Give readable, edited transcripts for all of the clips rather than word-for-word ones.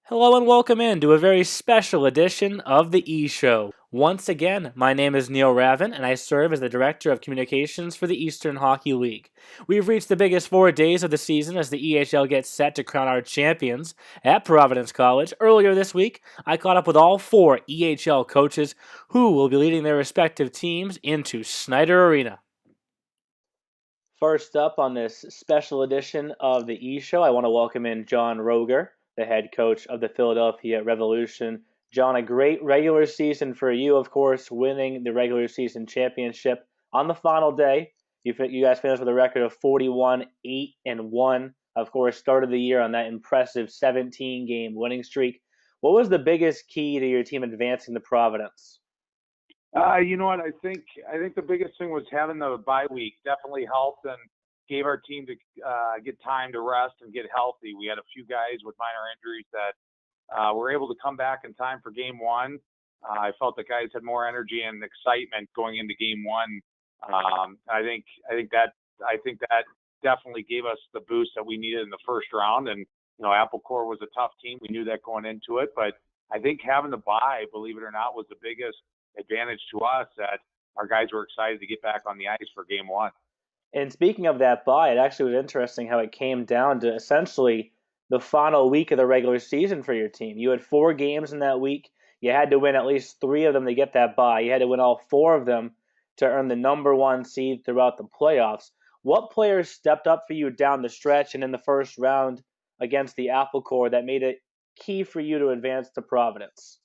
Hello and welcome in to a very special edition of the E-Show. Once again, my name is Neil Ravin and I serve as the Director of Communications for the Eastern Hockey League. We've reached the biggest 4 days of the season as the EHL gets set to crown our champions at Providence College. Earlier this week, I caught up with all 4 EHL coaches who will be leading their respective teams into Schneider Arena. First up on this special edition of the E-Show, I want to welcome in John Roger, the head coach of the Philadelphia Revolution. John, a great regular season for you, of course, winning the regular season championship on the final day. You guys finished with a record of 41-8-1. Of course, started the year on that impressive 17-game winning streak. What was the biggest key to your team advancing to Providence? You know what? I think the biggest thing was having the bye week. Definitely helped and gave our team to get time to rest and get healthy. We had a few guys with minor injuries that were able to come back in time for game one. I felt the guys had more energy and excitement going into game one. I think that definitely gave us the boost that we needed in the first round. And Apple Core was a tough team. We knew that going into it, but I think having the bye, believe it or not, was the biggest advantage to us, that our guys were excited to get back on the ice for game one. And speaking of that bye, it actually was interesting how it came down to essentially the final week of the regular season for your team. You had 4 games in that week. You had to win at least 3 of them to get that bye. You had to win all 4 of them to earn the number 1 seed throughout the playoffs. What players stepped up for you down the stretch and in the first round against the Apple Core that made it key for you to advance to Providence?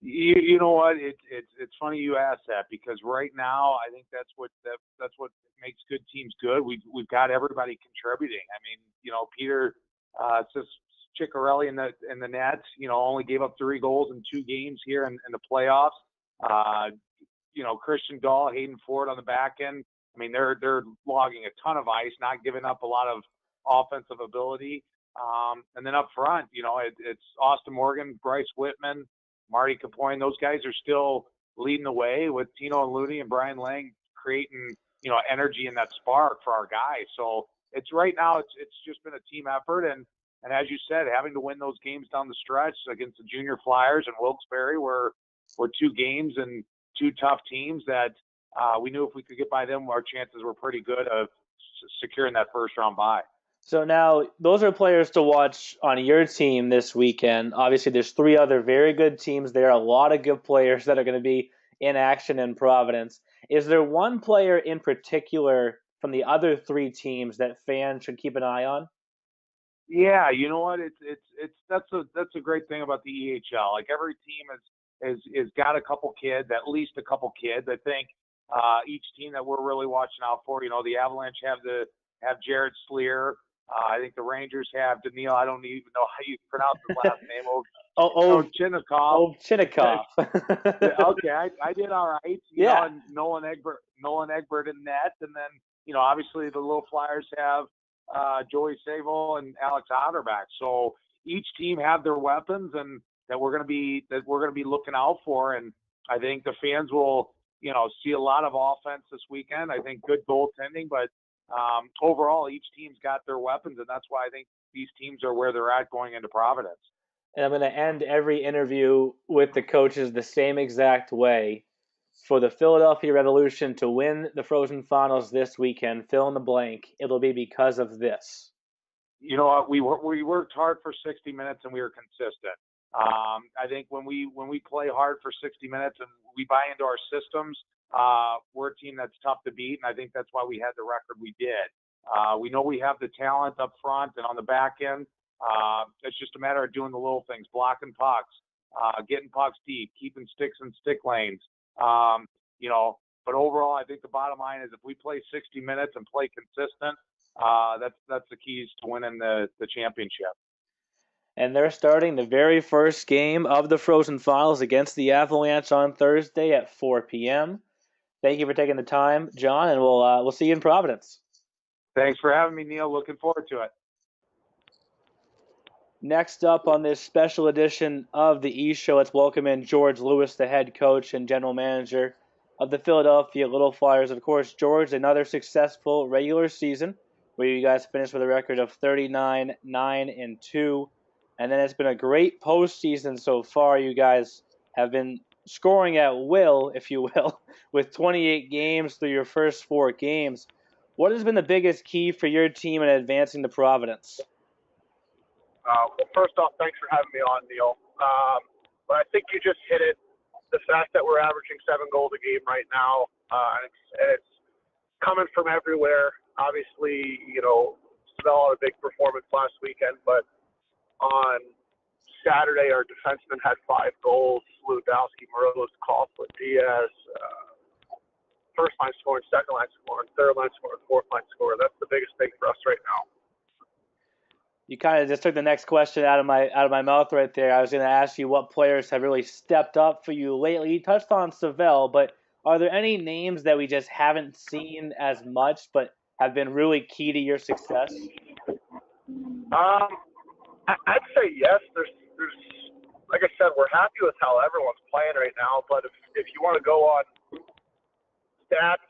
You know what? It's funny you ask that, because right now I think that's what makes good teams good. We've got everybody contributing. I mean, Peter Ciccarelli in the net. Only gave up 3 goals in 2 games here in the playoffs. Christian Dahl, Hayden Ford on the back end. I mean, they're logging a ton of ice, not giving up a lot of offensive ability. And then up front, it's Austin Morgan, Bryce Whitman, Marty Capoin. Those guys are still leading the way, with Tino and Looney and Brian Lang creating, energy in that spark for our guys. So it's right now, it's just been a team effort. And as you said, having to win those games down the stretch against the Junior Flyers and Wilkes-Barre were 2 games and 2 tough teams that we knew if we could get by them, our chances were pretty good of securing that first round bye. So now those are players to watch on your team this weekend. Obviously, there's 3 other very good teams there, a lot of good players that are going to be in action in Providence. Is there one player in particular from the other 3 teams that fans should keep an eye on? Yeah, you know what? That's a great thing about the EHL. Like, every team is got a couple kids, at least a couple kids. I think each team that we're really watching out for. The Avalanche have Jared Sleer. I think the Rangers have Daniil. I don't even know how you pronounce his last name. Chinnikov. Chinnikov. Okay, I did all right. Yeah. And Nolan Egbert in net, and then obviously the little Flyers have Joey Savo and Alex Otterback. So each team have their weapons, and that we're going to be looking out for. And I think the fans will see a lot of offense this weekend. I think good goaltending, but overall, each team's got their weapons, and that's why I think these teams are where they're at going into Providence. And I'm going to end every interview with the coaches the same exact way. For the Philadelphia Revolution to win the Frozen Finals this weekend, fill in the blank, it'll be because of this. You know what? We worked hard for 60 minutes, and we were consistent. I think when we play hard for 60 minutes and we buy into our systems, we're a team that's tough to beat, and I think that's why we had the record we did. We know we have the talent up front and on the back end. It's just a matter of doing the little things, blocking pucks, getting pucks deep, keeping sticks in stick lanes. But overall, I think the bottom line is if we play 60 minutes and play consistent, that's the keys to winning the championship. And they're starting the very first game of the Frozen Finals against the Avalanche on Thursday at 4 p.m. Thank you for taking the time, John, and we'll see you in Providence. Thanks for having me, Neil. Looking forward to it. Next up on this special edition of the E-Show, let's welcome in George Lewis, the head coach and general manager of the Philadelphia Little Flyers. Of course, George, another successful regular season where you guys finished with a record of 39-9-2. And then it's been a great postseason so far. You guys have been scoring at will, if you will, with 28 games through your first 4 games. What has been the biggest key for your team in advancing to Providence? Well, first off, thanks for having me on, Neil. But I think you just hit it. The fact that we're averaging 7 goals a game right now, and it's coming from everywhere. Obviously, Sorella had a big performance last weekend, but on Saturday, our defensemen had 5 goals. Lewandowski, Morelos, Kaufman, Diaz, first line scoring, second line scoring, third line scoring, fourth line scoring. That's the biggest thing for us right now. You kind of just took the next question out of my mouth right there. I was going to ask you what players have really stepped up for you lately. You touched on Savell, but are there any names that we just haven't seen as much but have been really key to your success? I'd say yes. There's like I said, we're happy with how everyone's playing right now. But if you want to go on stats,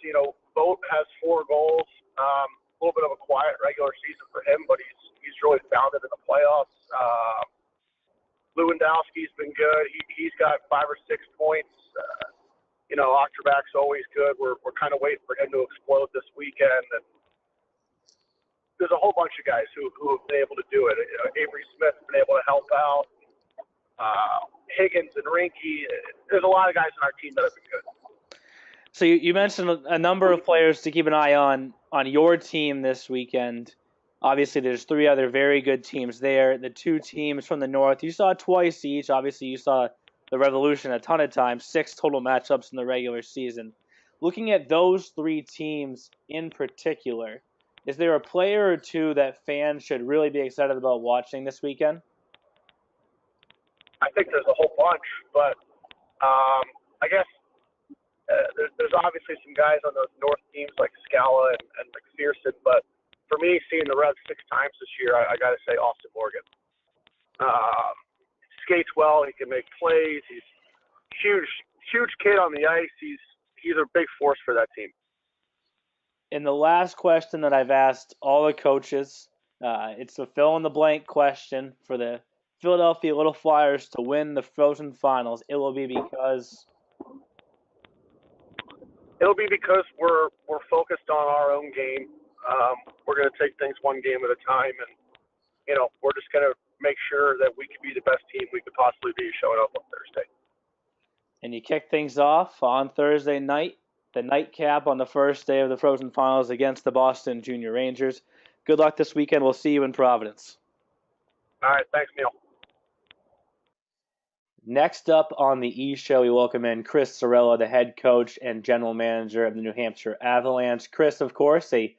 Boat has 4 goals. A little bit of a quiet regular season for him, but he's really found it in the playoffs. Lewandowski's been good. He's got 5 or 6 points. Ochterbach's always good. We're kind of waiting for him to explode this weekend. And there's a whole bunch of guys who have been able to do it. Avery Smith's been able to help out. Higgins and Rinky. There's a lot of guys on our team that have been good. So you mentioned a number of players to keep an eye on your team this weekend. Obviously, there's 3 other very good teams there. The 2 teams from the north, you saw twice each. Obviously, you saw the Revolution a ton of times, 6 total matchups in the regular season. Looking at those 3 teams in particular, is there a player or 2 that fans should really be excited about watching this weekend? I think there's a whole bunch, but I guess there's obviously some guys on those north teams like Scala and McPherson, but for me, seeing the Revs 6 times this year, I got to say Austin Morgan. Skates well. He can make plays. He's huge kid on the ice. He's a big force for that team. In the last question that I've asked all the coaches, it's a fill-in-the-blank question for the Philadelphia Little Flyers to win the Frozen Finals. It will be because we're focused on our own game. We're going to take things one game at a time, and we're just going to make sure that we can be the best team we could possibly be showing up on Thursday. And you kick things off on Thursday night, the nightcap on the first day of the Frozen Finals against the Boston Junior Rangers. Good luck this weekend. We'll see you in Providence. All right. Thanks, Neil. Next up on the E Show, we welcome in Chris Sorella, the head coach and general manager of the New Hampshire Avalanche. Chris, of course, a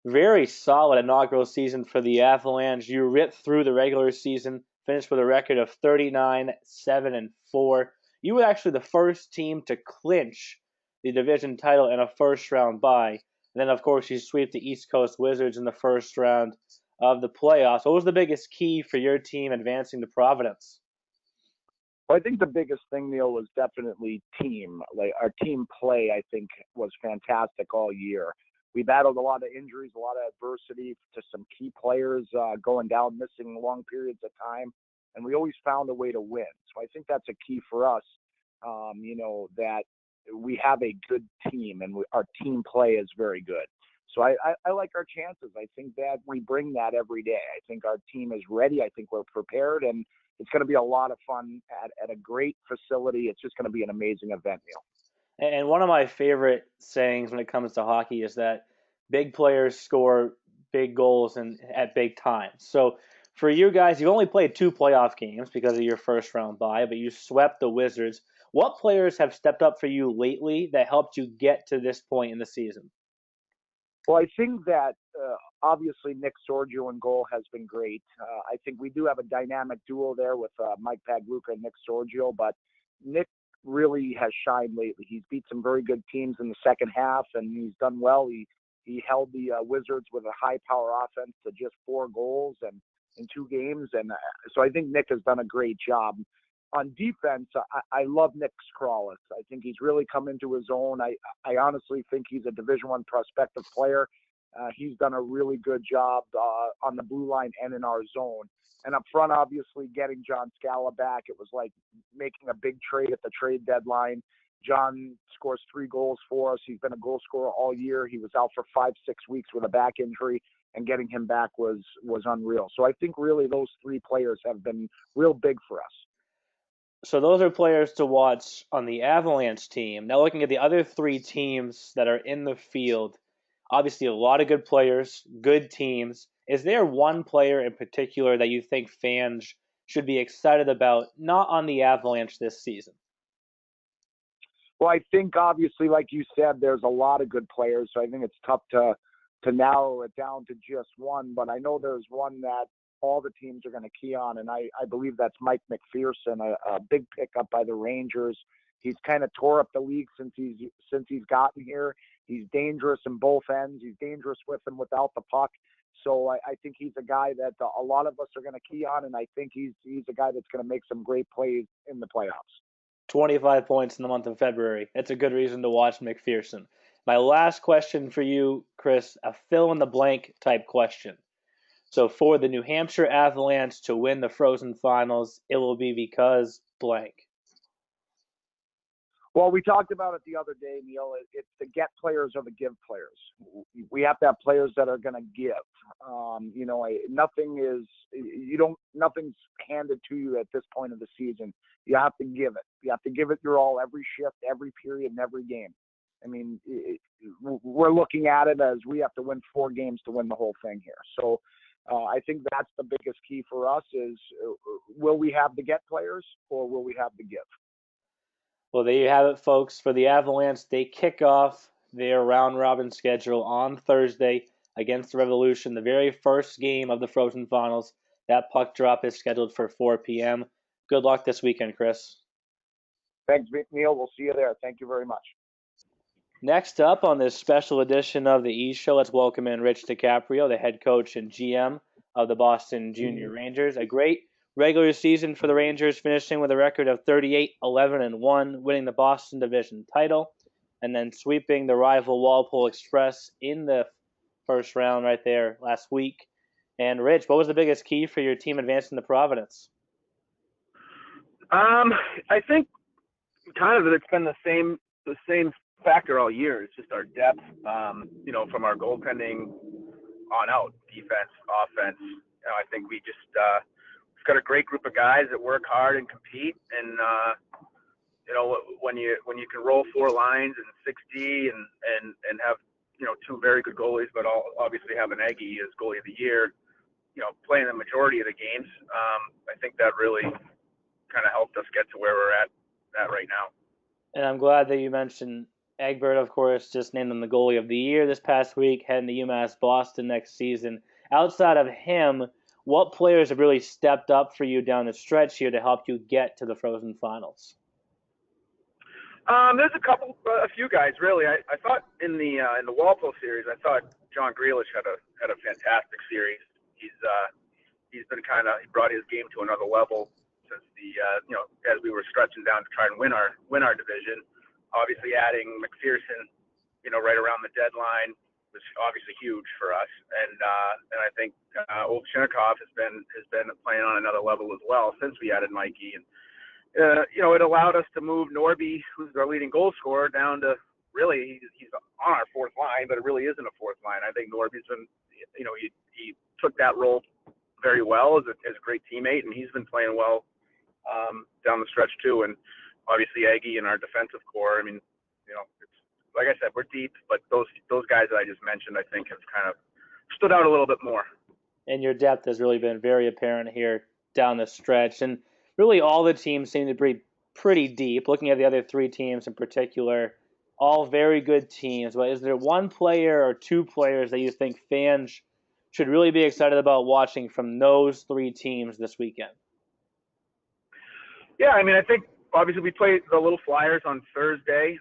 very solid inaugural season for the Avalanche. You ripped through the regular season, finished with a record of 39-7-4. You were actually the first team to clinch the division title in a first-round bye. And then, of course, you sweep the East Coast Wizards in the first round of the playoffs. What was the biggest key for your team advancing to Providence? Well, I think the biggest thing, Neil, was definitely team. Like our team play, I think, was fantastic all year. We battled a lot of injuries, a lot of adversity to some key players going down, missing long periods of time, and we always found a way to win. So I think that's a key for us, that we have a good team and our team play is very good. So I like our chances. I think that we bring that every day. I think our team is ready. I think we're prepared, and it's going to be a lot of fun at a great facility. It's just going to be an amazing event, Neil. And one of my favorite sayings when it comes to hockey is that big players score big goals at big times. So for you guys, you've only played 2 playoff games because of your first round bye, but you swept the Wizards. What players have stepped up for you lately that helped you get to this point in the season? Well, I think that obviously Nick Sorgio in goal has been great. I think we do have a dynamic duo there with Mike Pagluca and Nick Sorgio, but Nick really has shined lately. He's beat some very good teams in the second half, and he's done well. He held the Wizards with a high-power offense to just 4 goals and in 2 games, and so I think Nick has done a great job. On defense, I love Nick Scrawless. I think he's really come into his own. I honestly think he's a Division I prospective player. He's done a really good job on the blue line and in our zone. And up front, obviously, getting John Scala back, it was like making a big trade at the trade deadline. John scores 3 goals for us. He's been a goal scorer all year. He was out for 5-6 weeks with a back injury, and getting him back was unreal. So I think really those 3 players have been real big for us. So those are players to watch on the Avalanche team. Now looking at the other 3 teams that are in the field, obviously a lot of good players, good teams. Is there one player in particular that you think fans should be excited about, not on the Avalanche this season? Well, I think obviously, like you said, there's a lot of good players, so I think it's tough to narrow it down to just one. But I know there's one that all the teams are going to key on, and I believe that's Mike McPherson, a big pickup by the Rangers. He's kind of tore up the league since he's gotten here. He's dangerous in both ends. He's dangerous with and without the puck. So I think he's a guy that a lot of us are going to key on, and I think he's a guy that's going to make some great plays in the playoffs. 25 points in the month of February. That's a good reason to watch McPherson. My last question for you, Chris, a fill-in-the-blank type question. So for the New Hampshire Avalanche to win the Frozen Finals, it will be because blank. Well, we talked about it the other day, Neil. It's the get players or the give players. We have to have players that are going to give. Nothing's handed to you at this point of the season. You have to give it. You have to give it your all every shift, every period, and every game. I mean, we're looking at it as we have to win 4 games to win the whole thing here. So I think that's the biggest key for us is will we have the get players or will we have the give? Well, there you have it, folks. For the Avalanche, they kick off their round-robin schedule on Thursday against the Revolution, the very first game of the Frozen Finals. That puck drop is scheduled for 4 p.m. Good luck this weekend, Chris. Thanks, Neil. We'll see you there. Thank you very much. Next up on this special edition of the E-Show, let's welcome in Rich DiCaprio, the head coach and GM of the Boston Junior Rangers. A great regular season for the Rangers, finishing with a record of 38-11-1, winning the Boston Division title, and then sweeping the rival Walpole Express in the first round right there last week. And Rich, what was the biggest key for your team advancing to Providence? I think kind of it's been the same factor all year. It's just our depth, from our goaltending on out, defense, offense. I think we just we've got a great group of guys that work hard and compete. And when you can roll 4 lines and 6D and have 2 very good goalies, but obviously have an Aggie as goalie of the year, playing the majority of the games, I think that really kind of helped us get to where we're at right now. And I'm glad that you mentioned Egbert, of course, just named him the goalie of the year this past week, heading to UMass Boston next season. Outside of him, what players have really stepped up for you down the stretch here to help you get to the Frozen Finals? There's a few guys really. I thought in the Walpole series, I thought John Grealish had a fantastic series. He's been he brought his game to another level since as we were stretching down to try and win our division. Obviously adding McPherson, right around the deadline was obviously huge for us. And I think Old Shinnikov has been playing on another level as well since we added Mikey. And it allowed us to move Norby, who's our leading goal scorer, down to really he's on our 4th line, but it really isn't a 4th line. I think Norby's been, he took that role very well as a great teammate, and he's been playing well down the stretch too. And obviously Aggie and our defensive core. I mean, it's like I said, we're deep, but those guys that I just mentioned, I think, have kind of stood out a little bit more. And your depth has really been very apparent here down the stretch. And really all the teams seem to be pretty deep. Looking at the other 3 teams in particular, all very good teams. But is there one player or 2 players that you think fans should really be excited about watching from those 3 teams this weekend? Yeah, I mean, I think obviously we played the Little Flyers on Thursday.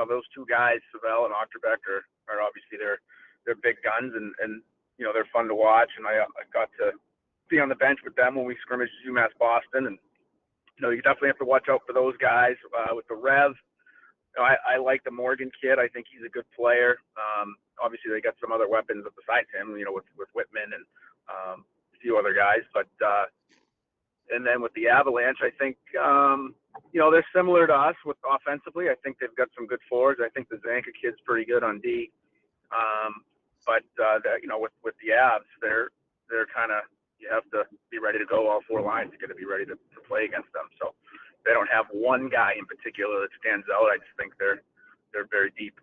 Those 2 guys, Savell and Ochterbeck, are obviously they're big guns and they're fun to watch. And I got to be on the bench with them when we scrimmaged UMass Boston. And you definitely have to watch out for those guys. With the Rev, I like the Morgan kid. I think he's a good player. Obviously they got some other weapons besides him, with Whitman and a few other guys. But and then with the Avalanche, I think they're similar to us with offensively. I think they've got some good forwards. I think the Zanka kid's pretty good on D. But with the Avs, they're kind of, you have to be ready to go all four lines. You got to be ready to play against them. So they don't have one guy in particular that stands out. I just think they're very deep.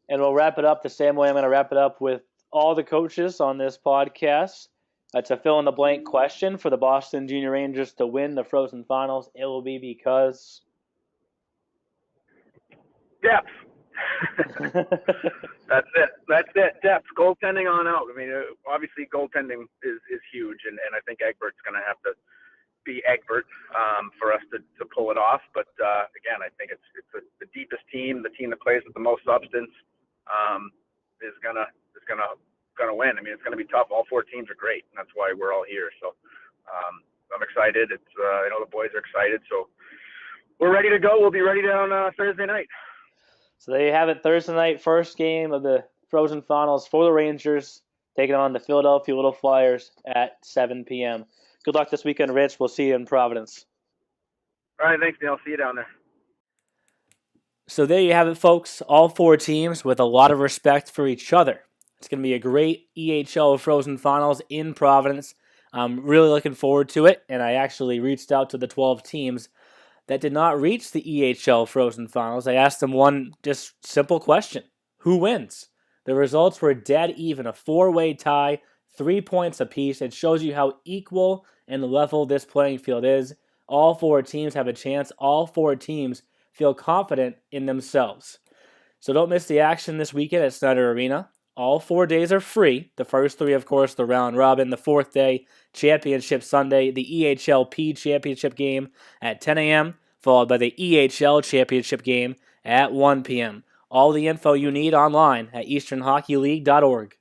And we'll wrap it up the same way I'm going to wrap it up with all the coaches on this podcast. It's a fill-in-the-blank question for the Boston Junior Rangers to win the Frozen Finals. It will be because... depth. That's it. Depth. Goaltending on out. I mean, obviously goaltending is huge, and I think Egbert's going to have to be Egbert for us to pull it off. But again, I think it's the deepest team, the team that plays with the most substance, is gonna win. I mean, it's gonna be tough. All four teams are great, and that's why we're all here. So I'm excited. I know the boys are excited, so we're ready to go. We'll be ready on Thursday night. So there you have it, Thursday night, first game of the Frozen Finals for the Rangers, taking on the Philadelphia Little Flyers at 7 p.m. Good luck this weekend, Rich. We'll see you in Providence. All right, thanks, Neil. See you down there. So there you have it, folks. All four teams with a lot of respect for each other. It's going to be a great EHL Frozen Finals in Providence. I'm really looking forward to it, and I actually reached out to the 12 teams that did not reach the EHL Frozen Finals. I asked them one just simple question. Who wins? The results were dead even, a four-way tie, 3 points apiece. It shows you how equal and level this playing field is. All four teams have a chance. All four teams feel confident in themselves. So don't miss the action this weekend at Schneider Arena. All 4 days are free. The first three, of course, the round robin. The fourth day, Championship Sunday, the EHLP Championship game at 10 a.m., followed by the EHL Championship game at 1 p.m. All the info you need online at easternhockeyleague.org.